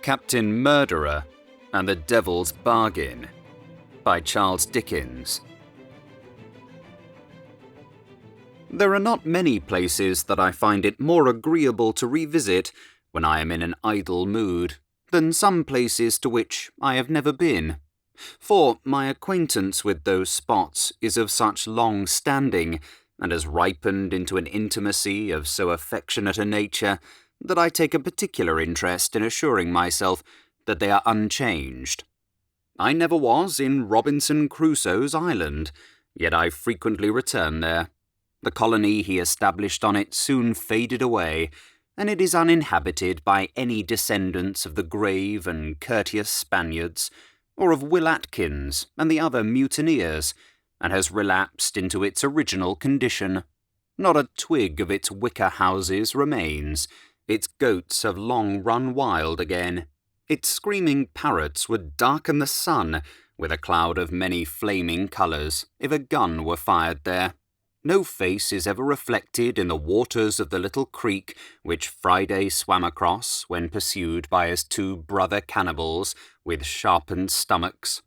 Captain Murderer and the Devil's Bargain by Charles Dickens. There are not many places that I find it more agreeable to revisit when I am in an idle mood than some places to which I have never been, for my acquaintance with those spots is of such long standing and has ripened into an intimacy of so affectionate a nature that I take a particular interest in assuring myself that they are unchanged. I never was in Robinson Crusoe's island, yet I frequently return there. The colony he established on it soon faded away, and it is uninhabited by any descendants of the grave and courteous Spaniards, or of Will Atkins and the other mutineers, and has relapsed into its original condition. Not a twig of its wicker houses remains. Its goats have long run wild again. Its screaming parrots would darken the sun with a cloud of many flaming colours if a gun were fired there. No face is ever reflected in the waters of the little creek which Friday swam across when pursued by his two brother cannibals with sharpened stomachs.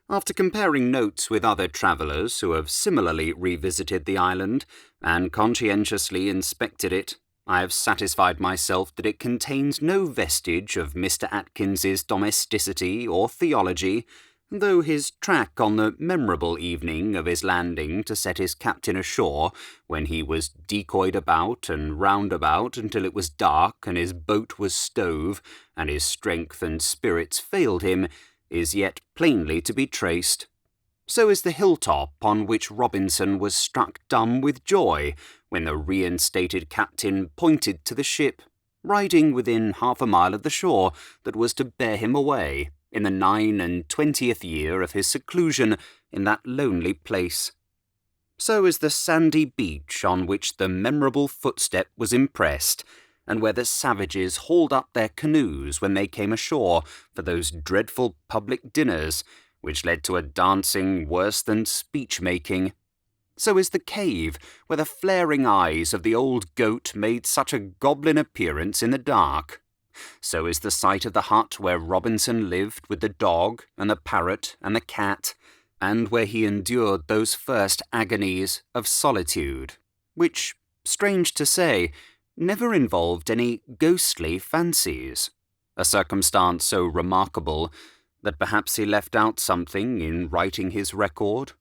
After comparing notes with other travellers who have similarly revisited the island and conscientiously inspected it, I have satisfied myself that it contains no vestige of Mr. Atkins's domesticity or theology, though his track on the memorable evening of his landing to set his captain ashore, when he was decoyed about and round about until it was dark and his boat was stove, and his strength and spirits failed him, is yet plainly to be traced. So is the hilltop on which Robinson was struck dumb with joy when the reinstated captain pointed to the ship, riding within half a mile of the shore that was to bear him away in the 29th year of his seclusion in that lonely place. So is the sandy beach on which the memorable footstep was impressed, and where the savages hauled up their canoes when they came ashore for those dreadful public dinners, which led to a dancing worse than speech-making. So is the cave where the flaring eyes of the old goat made such a goblin appearance in the dark. So is the site of the hut where Robinson lived with the dog and the parrot and the cat, and where he endured those first agonies of solitude, which, strange to say, never involved any ghostly fancies, a circumstance so remarkable that perhaps he left out something in writing his record.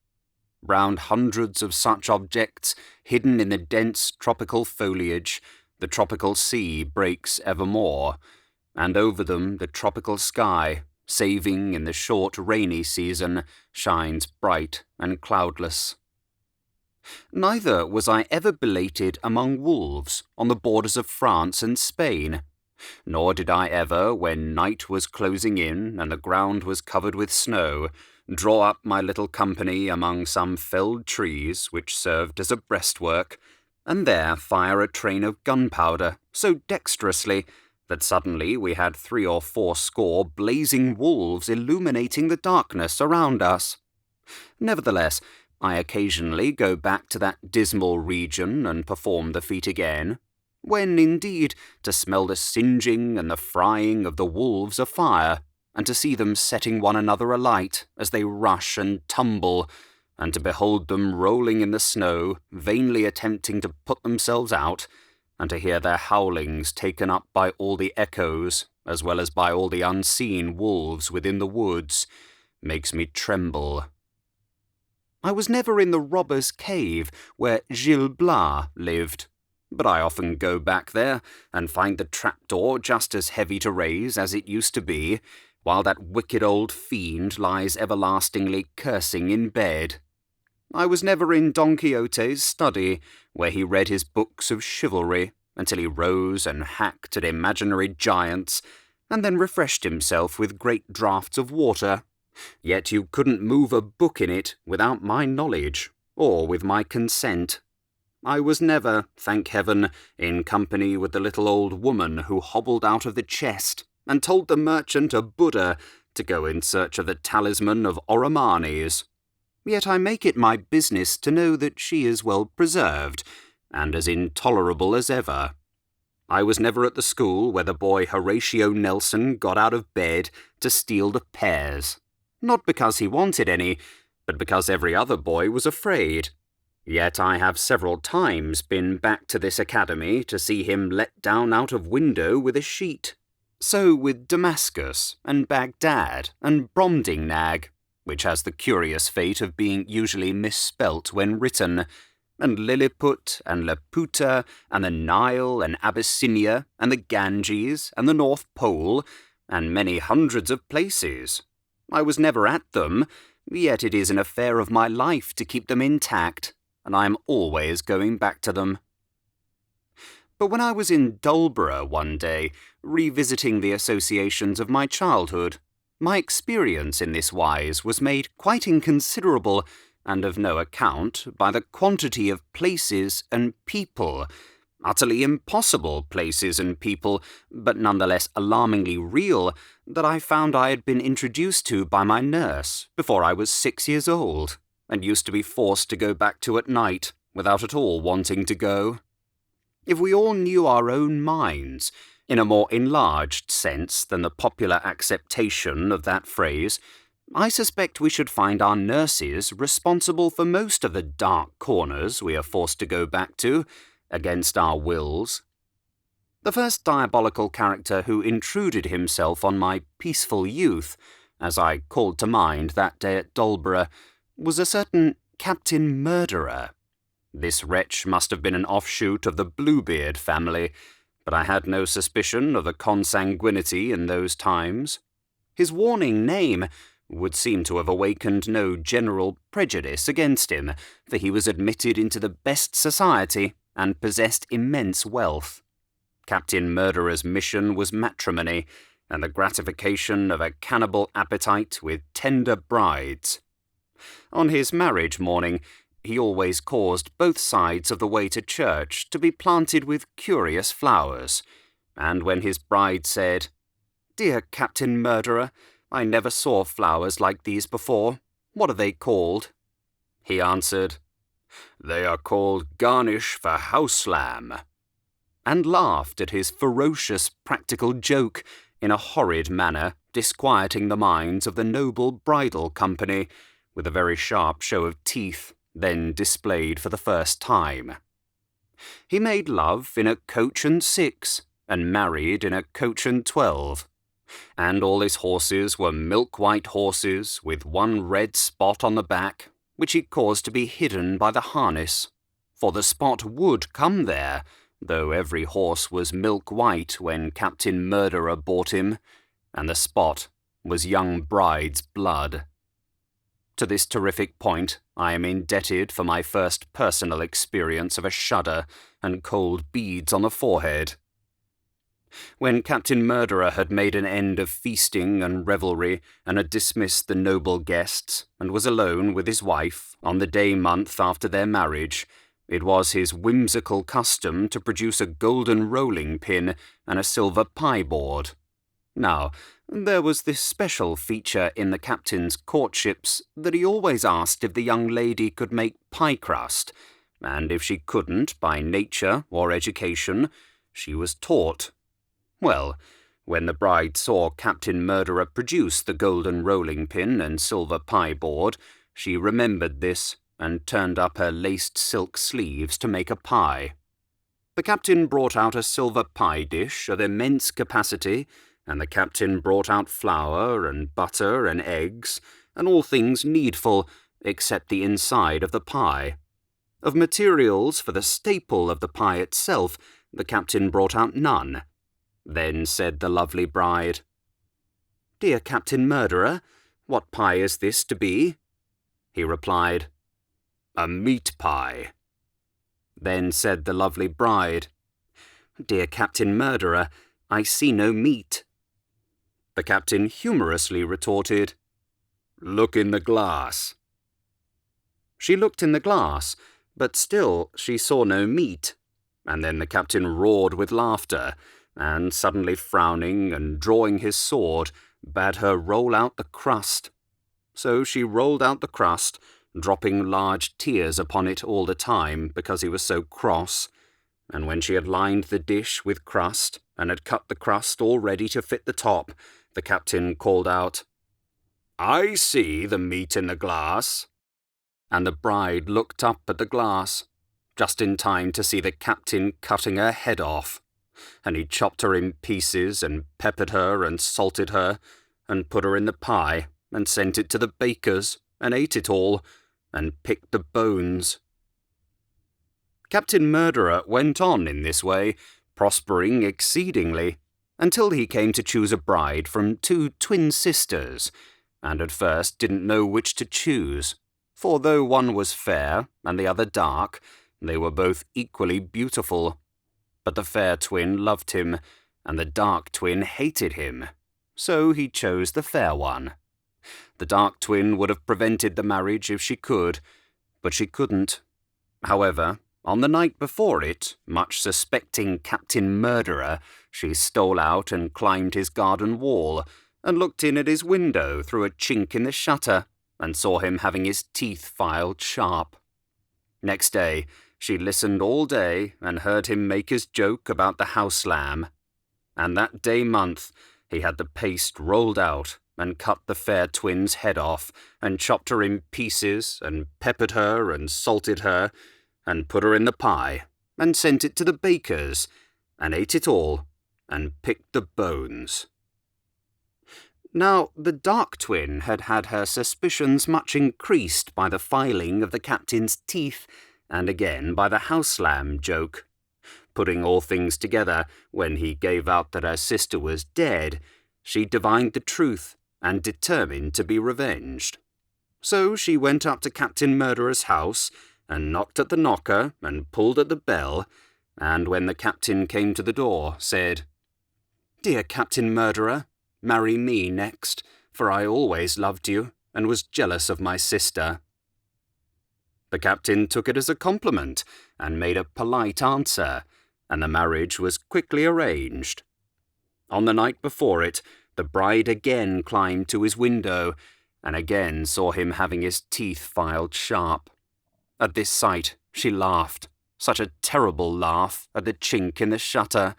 Round hundreds of such objects, hidden in the dense tropical foliage, the tropical sea breaks evermore, and over them the tropical sky, saving in the short rainy season, shines bright and cloudless. Neither was I ever belated among wolves on the borders of France and Spain, nor did I ever, when night was closing in and the ground was covered with snow, draw up my little company among some felled trees which served as a breastwork, and there fire a train of gunpowder so dexterously that suddenly we had 3 or 4 score blazing wolves illuminating the darkness around us. Nevertheless, I occasionally go back to that dismal region and perform the feat again, when, indeed, to smell the singeing and the frying of the wolves afire, and to see them setting one another alight as they rush and tumble, and to behold them rolling in the snow, vainly attempting to put themselves out, and to hear their howlings taken up by all the echoes, as well as by all the unseen wolves within the woods, makes me tremble. I was never in the robber's cave where Gil Blas lived, but I often go back there and find the trapdoor just as heavy to raise as it used to be, while that wicked old fiend lies everlastingly cursing in bed. I was never in Don Quixote's study, where he read his books of chivalry until he rose and hacked at imaginary giants, and then refreshed himself with great draughts of water. Yet you couldn't move a book in it without my knowledge, or with my consent. I was never, thank heaven, in company with the little old woman who hobbled out of the chest and told the merchant of Buddha to go in search of the talisman of Oromanes. Yet I make it my business to know that she is well preserved, and as intolerable as ever. I was never at the school where the boy Horatio Nelson got out of bed to steal the pears. Not because he wanted any, but because every other boy was afraid. Yet I have several times been back to this academy to see him let down out of window with a sheet. So with Damascus, and Baghdad, and Brobdingnag, which has the curious fate of being usually misspelt when written, and Lilliput, and Laputa, and the Nile, and Abyssinia, and the Ganges, and the North Pole, and many hundreds of places. I was never at them, yet it is an affair of my life to keep them intact, and I am always going back to them. But when I was in Dulborough one day, revisiting the associations of my childhood, my experience in this wise was made quite inconsiderable, and of no account, by the quantity of places and people, utterly impossible places and people, but nonetheless alarmingly real, that I found I had been introduced to by my nurse before I was 6 years old, and used to be forced to go back to at night, without at all wanting to go. If we all knew our own minds, in a more enlarged sense than the popular acceptation of that phrase, I suspect we should find our nurses responsible for most of the dark corners we are forced to go back to, against our wills. The first diabolical character who intruded himself on my peaceful youth, as I called to mind that day at Dulborough, was a certain Captain Murderer. This wretch must have been an offshoot of the Bluebeard family, but I had no suspicion of the consanguinity in those times. His warning name would seem to have awakened no general prejudice against him, for he was admitted into the best society and possessed immense wealth. Captain Murderer's mission was matrimony, and the gratification of a cannibal appetite with tender brides. On his marriage morning, he always caused both sides of the way to church to be planted with curious flowers, and when his bride said, "Dear Captain Murderer, I never saw flowers like these before. What are they called?" he answered, "They are called garnish for house lamb," and laughed at his ferocious practical joke in a horrid manner, disquieting the minds of the noble bridal company, with a very sharp show of teeth, then displayed for the first time. He made love in a coach and 6, and married in a coach and 12, and all his horses were milk-white horses with one red spot on the back, which he caused to be hidden by the harness, for the spot would come there, though every horse was milk-white when Captain Murderer bought him, and the spot was young bride's blood. To this terrific point, I am indebted for my first personal experience of a shudder and cold beads on the forehead. When Captain Murderer had made an end of feasting and revelry, and had dismissed the noble guests, and was alone with his wife on the day-month after their marriage, it was his whimsical custom to produce a golden rolling-pin and a silver pie-board. Now, there was this special feature in the captain's courtships that he always asked if the young lady could make pie crust, and if she couldn't by nature or education, she was taught. Well, when the bride saw Captain Murderer produce the golden rolling-pin and silver pie-board, she remembered this, and turned up her laced silk sleeves to make a pie. The captain brought out a silver pie dish of immense capacity, and the captain brought out flour and butter and eggs, and all things needful, except the inside of the pie. Of materials for the staple of the pie itself, the captain brought out none. Then said the lovely bride, "Dear Captain Murderer, what pie is this to be?" He replied, "A meat pie." Then said the lovely bride, "Dear Captain Murderer, I see no meat." The captain humorously retorted, "Look in the glass." She looked in the glass, but still she saw no meat, and then the captain roared with laughter, and suddenly frowning and drawing his sword, bade her roll out the crust. So she rolled out the crust, dropping large tears upon it all the time because he was so cross, and when she had lined the dish with crust and had cut the crust all ready to fit the top, the captain called out, "I see the meat in the glass." And the bride looked up at the glass, just in time to see the captain cutting her head off. And he chopped her in pieces and peppered her and salted her and put her in the pie and sent it to the baker's and ate it all and picked the bones. Captain Murderer went on in this way, prospering exceedingly, until he came to choose a bride from 2 twin sisters, and at first didn't know which to choose, for though one was fair and the other dark, they were both equally beautiful. But the fair twin loved him, and the dark twin hated him, so he chose the fair one. The dark twin would have prevented the marriage if she could, but she couldn't. However, on the night before it, much suspecting Captain Murderer, she stole out and climbed his garden wall, and looked in at his window through a chink in the shutter, and saw him having his teeth filed sharp. Next day, she listened all day and heard him make his joke about the house lamb. And that day month, he had the paste rolled out and cut the fair twin's head off and chopped her in pieces and peppered her and salted her and put her in the pie and sent it to the baker's and ate it all and picked the bones. Now, the dark twin had had her suspicions much increased by the filing of the captain's teeth and again by the house lamb joke. Putting all things together, when he gave out that her sister was dead, she divined the truth and determined to be revenged. So she went up to Captain Murderer's house and knocked at the knocker and pulled at the bell, and when the captain came to the door, said, "Dear Captain Murderer, marry me next, for I always loved you and was jealous of my sister." The captain took it as a compliment and made a polite answer, and the marriage was quickly arranged. On the night before it, the bride again climbed to his window and again saw him having his teeth filed sharp. At this sight she laughed, such a terrible laugh at the chink in the shutter,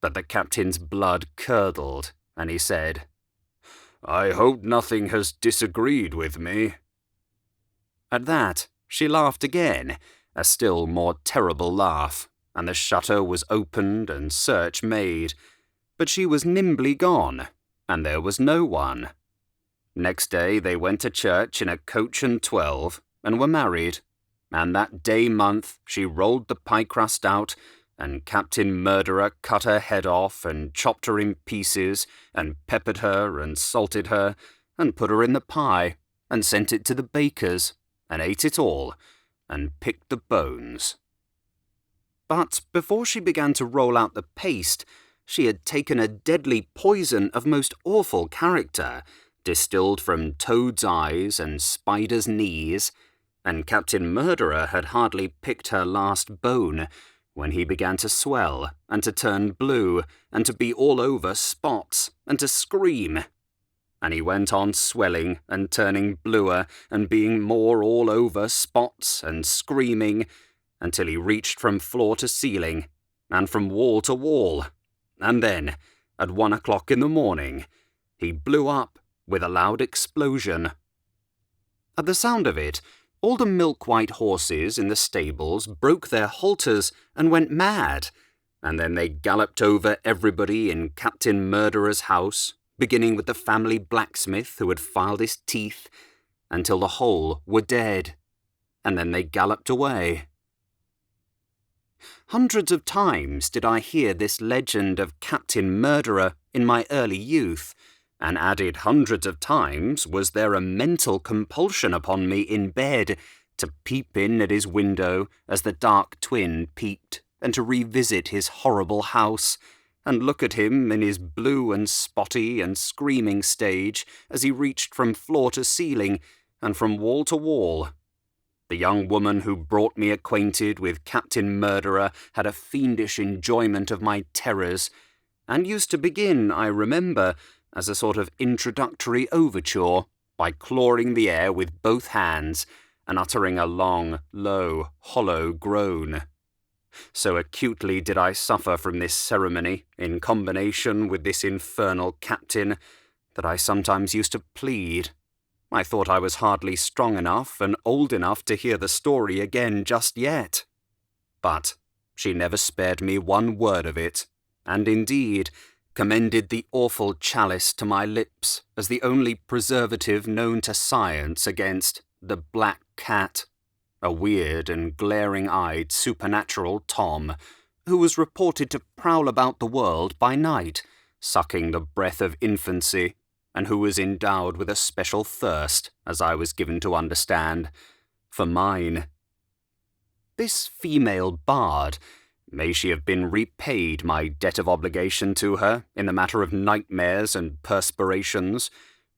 that the captain's blood curdled, and he said, "I hope nothing has disagreed with me." At that, she laughed again, a still more terrible laugh, and the shutter was opened and search made, but she was nimbly gone, and there was no one. Next day they went to church in a coach and 12, and were married, and that day month she rolled the pie crust out, and Captain Murderer cut her head off and chopped her in pieces, and peppered her and salted her, and put her in the pie, and sent it to the baker's, and ate it all, and picked the bones. But before she began to roll out the paste, she had taken a deadly poison of most awful character, distilled from toad's eyes and spider's knees, and Captain Murderer had hardly picked her last bone when he began to swell and to turn blue and to be all over spots and to scream. And he went on swelling and turning bluer and being more all over spots and screaming until he reached from floor to ceiling and from wall to wall, and then, at 1 o'clock in the morning, he blew up with a loud explosion. At the sound of it, all the milk-white horses in the stables broke their halters and went mad, and then they galloped over everybody in Captain Murderer's house, beginning with the family blacksmith who had filed his teeth, until the whole were dead, and then they galloped away. Hundreds of times did I hear this legend of Captain Murderer in my early youth, and added hundreds of times was there a mental compulsion upon me in bed to peep in at his window as the dark twin peeped, and to revisit his horrible house, and look at him in his blue and spotty and screaming stage as he reached from floor to ceiling and from wall to wall. The young woman who brought me acquainted with Captain Murderer had a fiendish enjoyment of my terrors, and used to begin, I remember, as a sort of introductory overture, by clawing the air with both hands and uttering a long, low, hollow groan. So acutely did I suffer from this ceremony, in combination with this infernal captain, that I sometimes used to plead. I thought I was hardly strong enough and old enough to hear the story again just yet. But she never spared me one word of it, and indeed commended the awful chalice to my lips as the only preservative known to science against the black cat, a weird and glaring-eyed supernatural Tom, who was reported to prowl about the world by night, sucking the breath of infancy, and who was endowed with a special thirst, as I was given to understand, for mine. This female bard, may she have been repaid my debt of obligation to her in the matter of nightmares and perspirations,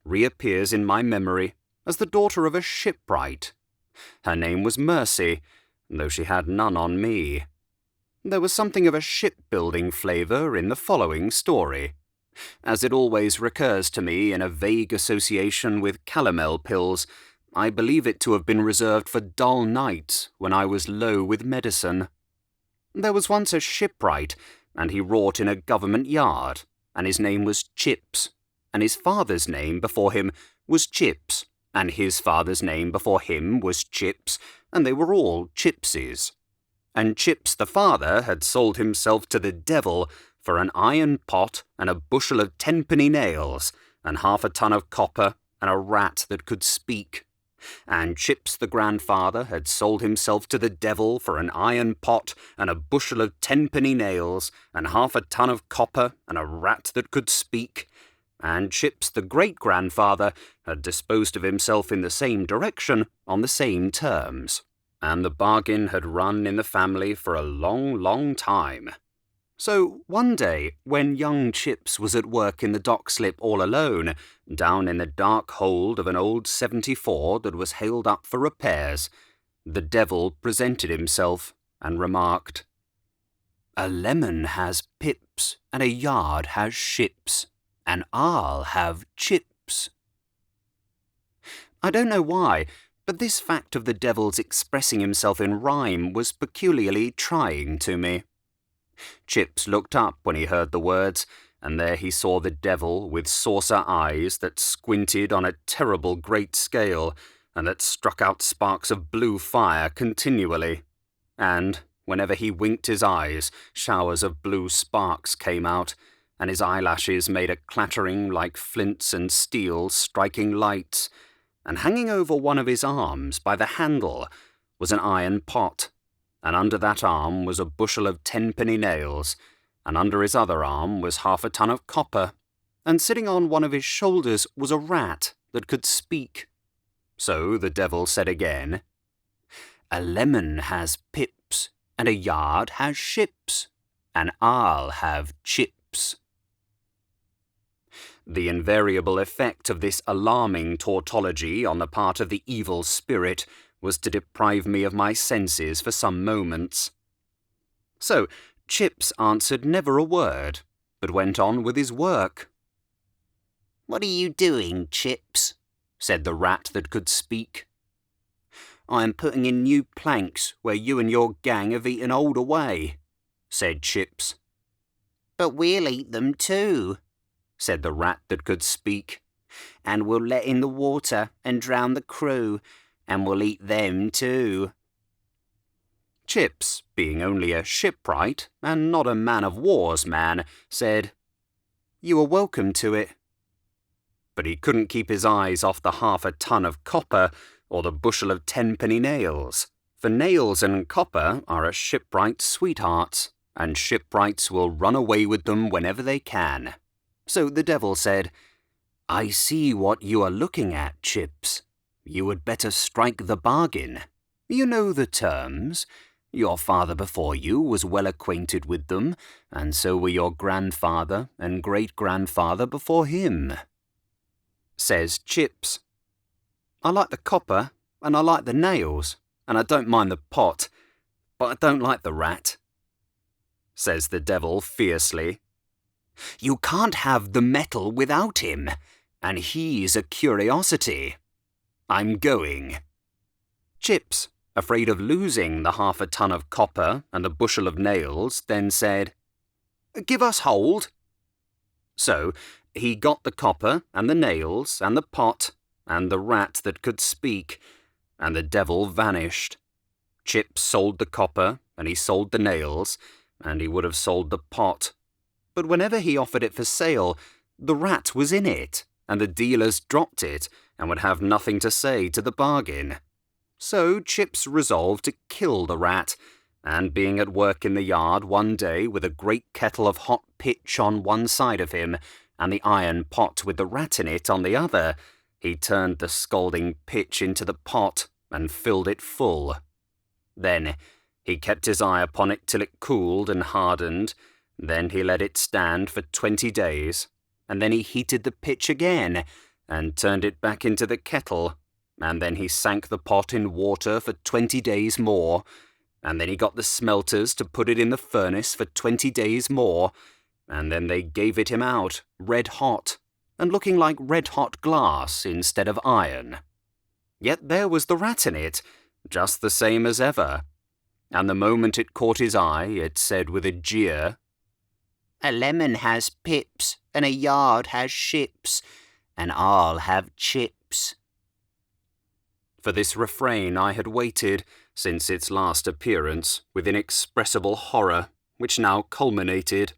reappears in my memory as the daughter of a shipwright. Her name was Mercy, though she had none on me. There was something of a shipbuilding flavour in the following story, as it always recurs to me in a vague association with calomel pills. I believe it to have been reserved for dull nights when I was low with medicine. There was once a shipwright, and he wrought in a government yard, and his name was Chips, and his father's name before him was Chips, and his father's name before him was Chips, and they were all Chipses. And Chips the father had sold himself to the devil for an iron pot and a bushel of tenpenny nails, and half a ton of copper, and a rat that could speak. And Chips the grandfather had sold himself to the devil for an iron pot and a bushel of tenpenny nails, and half a ton of copper, and a rat that could speak. And Chips the great-grandfather had disposed of himself in the same direction on the same terms, and the bargain had run in the family for a long, long time. So one day, when young Chips was at work in the dock slip all alone, down in the dark hold of an old 74 that was hailed up for repairs, the devil presented himself and remarked, "A lemon has pips, and a yard has ships, and I'll have chips." I don't know why, but this fact of the devil's expressing himself in rhyme was peculiarly trying to me. Chips looked up when he heard the words, and there he saw the devil with saucer eyes that squinted on a terrible great scale, and that struck out sparks of blue fire continually. And, whenever he winked his eyes, showers of blue sparks came out, and his eyelashes made a clattering like flints and steel striking lights, and hanging over one of his arms by the handle was an iron pot, and under that arm was a bushel of tenpenny nails, and under his other arm was half a ton of copper, and sitting on one of his shoulders was a rat that could speak. So the devil said again, "A lemon has pips, and a yard has ships, and I'll have chips." The invariable effect of this alarming tautology on the part of the evil spirit was to deprive me of my senses for some moments. So Chips answered never a word, but went on with his work. "What are you doing, Chips?" said the rat that could speak. "I am putting in new planks where you and your gang have eaten old away," said Chips. "But we'll eat them too," said the rat that could speak, "and we'll let in the water and drown the crew, and we'll eat them too." Chips, being only a shipwright, and not a man-of-war's man, said, "You are welcome to it." But he couldn't keep his eyes off the half a ton of copper, or the bushel of tenpenny nails, for nails and copper are a shipwright's sweethearts, and shipwrights will run away with them whenever they can. So the devil said, "I see what you are looking at, Chips. You had better strike the bargain. You know the terms. Your father before you was well acquainted with them, and so were your grandfather and great-grandfather before him." Says Chips, "I like the copper, and I like the nails, and I don't mind the pot, but I don't like the rat." Says the devil fiercely, "You can't have the metal without him, and he's a curiosity. I'm going." Chips, afraid of losing the 1/2 ton of copper and the bushel of nails, then said, "Give us hold." So he got the copper and the nails and the pot and the rat that could speak, and the devil vanished. Chips sold the copper, and he sold the nails, and he would have sold the pot. But whenever he offered it for sale, the rat was in it, and the dealers dropped it and would have nothing to say to the bargain. So Chips resolved to kill the rat, and being at work in the yard one day with a great kettle of hot pitch on one side of him, and the iron pot with the rat in it on the other, he turned the scalding pitch into the pot and filled it full. Then he kept his eye upon it till it cooled and hardened. Then he let it stand for 20 days, and then he heated the pitch again and turned it back into the kettle, and then he sank the pot in water for 20 days more, and then he got the smelters to put it in the furnace for 20 days more, and then they gave it him out, red hot, and looking like red-hot glass instead of iron. Yet there was the rat in it, just the same as ever, and the moment it caught his eye, it said with a jeer, "A lemon has pips, and a yard has ships, and I'll have chips." For this refrain I had waited, since its last appearance, with inexpressible horror, which now culminated.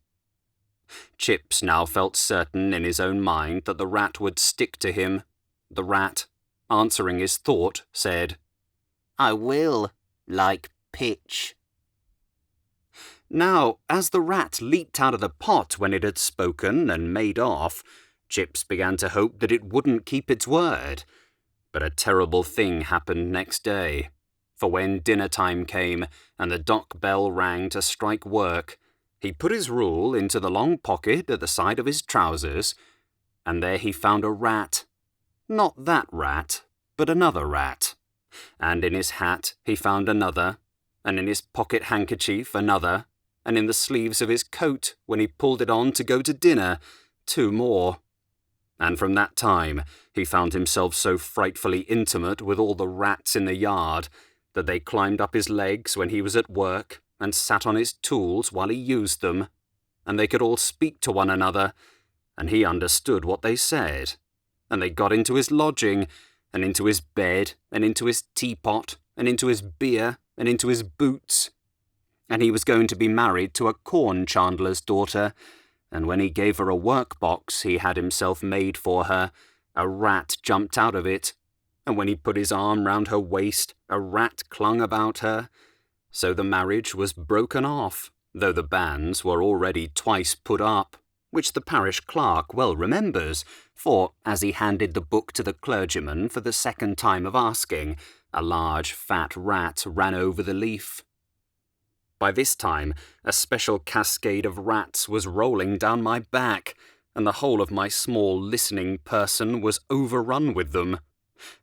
Chips now felt certain in his own mind that the rat would stick to him. The rat, answering his thought, said, "I will, like pitch." Now, as the rat leaped out of the pot when it had spoken and made off, Chips began to hope that it wouldn't keep its word. But a terrible thing happened next day, for when dinner time came and the dock bell rang to strike work, he put his rule into the long pocket at the side of his trousers, and there he found a rat. Not that rat, but another rat. And in his hat he found another, and in his pocket handkerchief another, and in the sleeves of his coat, when he pulled it on to go to dinner, 2 more. And from that time he found himself so frightfully intimate with all the rats in the yard that they climbed up his legs when he was at work and sat on his tools while he used them, and they could all speak to one another, and he understood what they said, and they got into his lodging, and into his bed, and into his teapot, and into his beer, and into his boots. And he was going to be married to a corn chandler's daughter, and when he gave her a work-box he had himself made for her, a rat jumped out of it, and when he put his arm round her waist, a rat clung about her. So the marriage was broken off, though the banns were already twice put up, which the parish clerk well remembers, for, as he handed the book to the clergyman for the second time of asking, a large fat rat ran over the leaf. By this time, a special cascade of rats was rolling down my back, and the whole of my small listening person was overrun with them.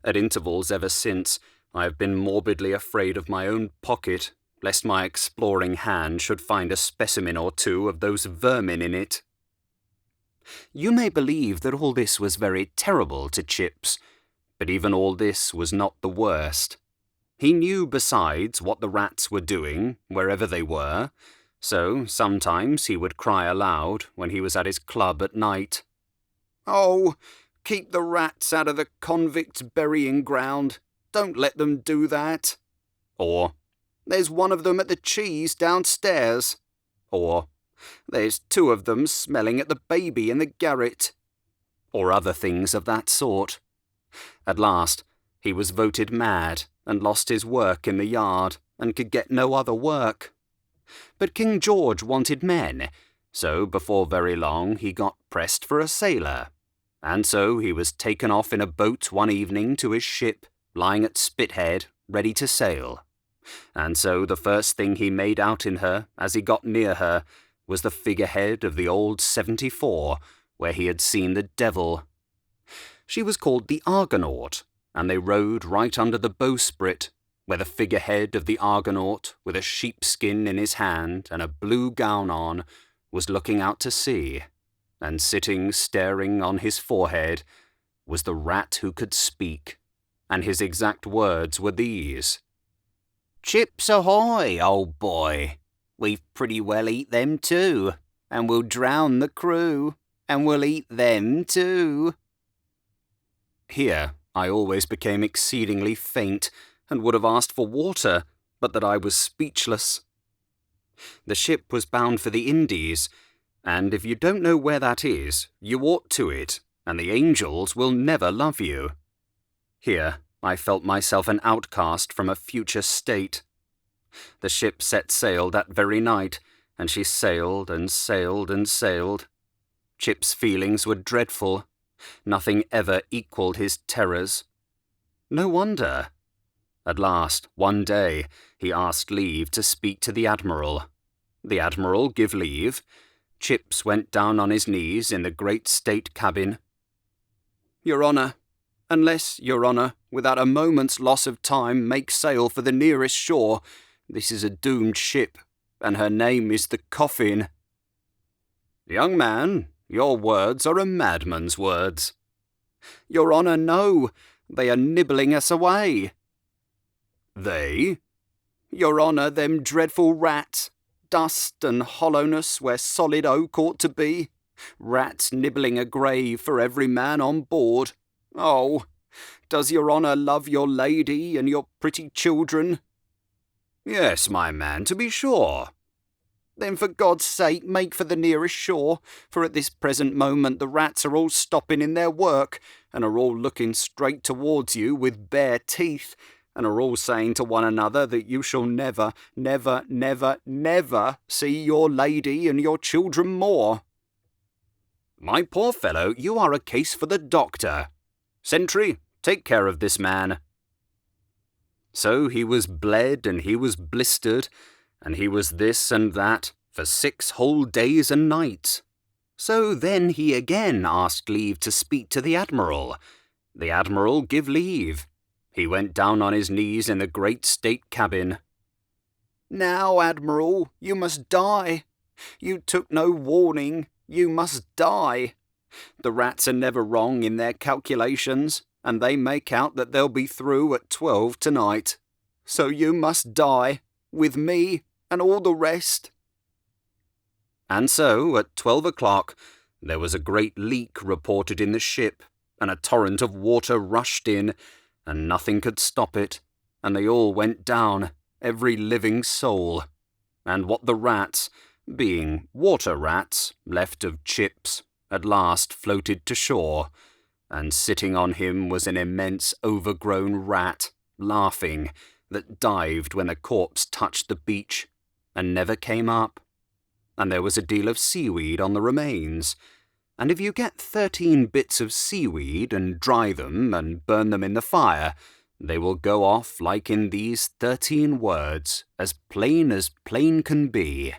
At intervals ever since, I have been morbidly afraid of my own pocket, lest my exploring hand should find a specimen or two of those vermin in it. You may believe that all this was very terrible to Chips, but even all this was not the worst. He knew besides what the rats were doing, wherever they were, so sometimes he would cry aloud when he was at his club at night, "Oh, keep the rats out of the convicts' burying ground. Don't let them do that." Or, "There's one of them at the cheese downstairs." Or, "There's 2 of them smelling at the baby in the garret." Or other things of that sort. At last, he was voted mad and lost his work in the yard and could get no other work. But King George wanted men, so before very long he got pressed for a sailor, and so he was taken off in a boat one evening to his ship, lying at Spithead, ready to sail. And so the first thing he made out in her, as he got near her, was the figurehead of the old 74, where he had seen the devil. She was called the Argonaut, and they rowed right under the bowsprit, where the figurehead of the Argonaut, with a sheepskin in his hand and a blue gown on, was looking out to sea, and sitting staring on his forehead was the rat who could speak, and his exact words were these, Chips ahoy, old boy. We've pretty well eat them too, and we'll drown the crew, and we'll eat them too. Here I always became exceedingly faint, and would have asked for water, but that I was speechless. The ship was bound for the Indies, and if you don't know where that is, you ought to it, and the angels will never love you. Here I felt myself an outcast from a future state. The ship set sail that very night, and she sailed and sailed and sailed. Chip's feelings were dreadful. Nothing ever equalled his terrors. No wonder. At last, one day, he asked leave to speak to the Admiral. The Admiral give leave. Chips went down on his knees in the great state cabin. "Your Honour, unless, Your Honour, without a moment's loss of time, make sail for the nearest shore, this is a doomed ship, and her name is the Coffin." "Young man, your words are a madman's words." "Your Honour, no, they are nibbling us away." "They?" "Your Honour, them dreadful rats. Dust and hollowness where solid oak ought to be. Rats nibbling a grave for every man on board. Oh, does Your Honour love your lady and your pretty children?" "Yes, my man, to be sure." "Then for God's sake make for the nearest shore, for at this present moment the rats are all stopping in their work, and are all looking straight towards you with bare teeth, and are all saying to one another that you shall never, never, never, never see your lady and your children more." "My poor fellow, you are a case for the doctor. Sentry, take care of this man." So he was bled, and he was blistered, and he was this and that, for 6 whole days and nights. So then he again asked leave to speak to the Admiral. The Admiral give leave. He went down on his knees in the great state cabin. "Now, Admiral, you must die. You took no warning. You must die. The rats are never wrong in their calculations, and they make out that they'll be through at 12 tonight. So you must die, with me and all the rest." And so, at 12 o'clock, there was a great leak reported in the ship, and a torrent of water rushed in, and nothing could stop it, and they all went down, every living soul. And what the rats, being water rats, left of Chips, at last floated to shore, and sitting on him was an immense overgrown rat, laughing, that dived when the corpse touched the beach, and never came up. And there was a deal of seaweed on the remains, and if you get 13 bits of seaweed and dry them and burn them in the fire, they will go off like in these 13 words, as plain can be.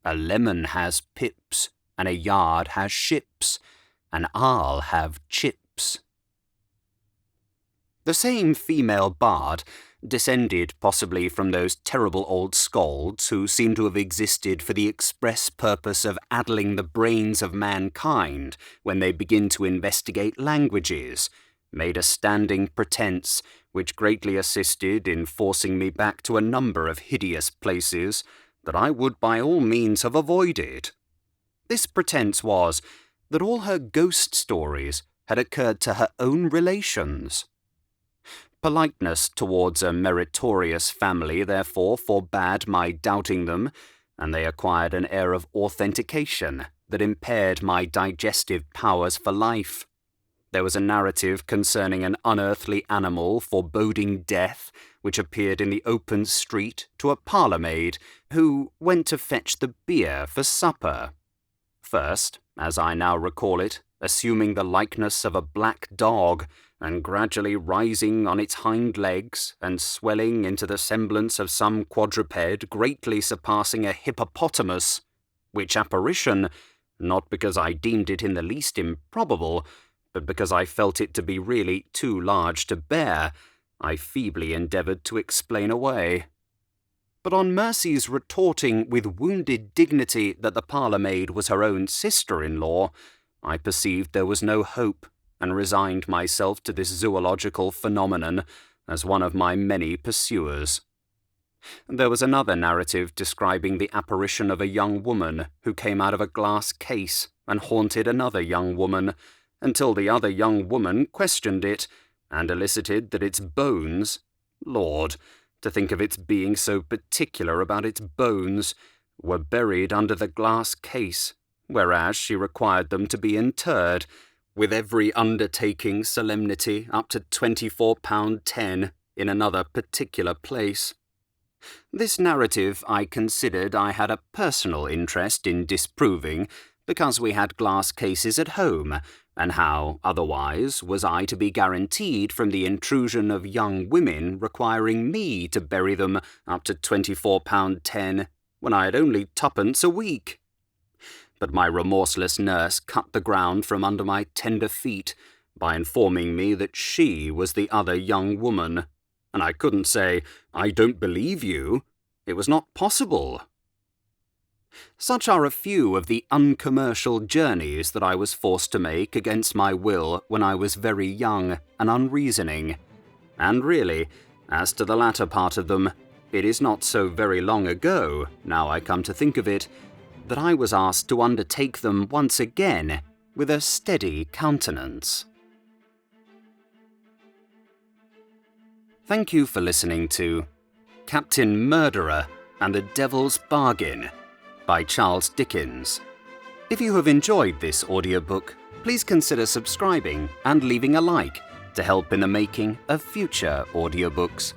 "A lemon has pips, and a yard has ships, and I'll have chips." The same female bard, descended possibly from those terrible old skalds who seem to have existed for the express purpose of addling the brains of mankind when they begin to investigate languages, made a standing pretence which greatly assisted in forcing me back to a number of hideous places that I would by all means have avoided. This pretence was that all her ghost stories had occurred to her own relations. Politeness towards a meritorious family, therefore, forbade my doubting them, and they acquired an air of authentication that impaired my digestive powers for life. There was a narrative concerning an unearthly animal foreboding death, which appeared in the open street to a parlour-maid, who went to fetch the beer for supper. First, as I now recall it, assuming the likeness of a black dog, and gradually rising on its hind legs, and swelling into the semblance of some quadruped greatly surpassing a hippopotamus, which apparition, not because I deemed it in the least improbable, but because I felt it to be really too large to bear, I feebly endeavoured to explain away. But on Mercy's retorting with wounded dignity that the parlour-maid was her own sister-in-law, I perceived there was no hope, and resigned myself to this zoological phenomenon as one of my many pursuers. There was another narrative describing the apparition of a young woman who came out of a glass case and haunted another young woman, until the other young woman questioned it and elicited that its bones— Lord, to think of its being so particular about its bones— were buried under the glass case, whereas she required them to be interred, with every undertaking solemnity up to £24.10 in another particular place. This narrative I considered I had a personal interest in disproving, because we had glass cases at home, and how, otherwise, was I to be guaranteed from the intrusion of young women requiring me to bury them up to £24.10, when I had only twopence a week? But my remorseless nurse cut the ground from under my tender feet by informing me that she was the other young woman, and I couldn't say, "I don't believe you." It was not possible. Such are a few of the uncommercial journeys that I was forced to make against my will when I was very young and unreasoning. And really, as to the latter part of them, it is not so very long ago, now I come to think of it, that I was asked to undertake them once again with a steady countenance. Thank you for listening to Captain Murderer and the Devil's Bargain by Charles Dickens. If you have enjoyed this audiobook, please consider subscribing and leaving a like to help in the making of future audiobooks.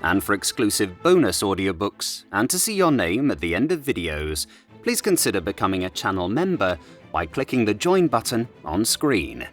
And for exclusive bonus audiobooks and to see your name at the end of videos, please consider becoming a channel member by clicking the join button on screen.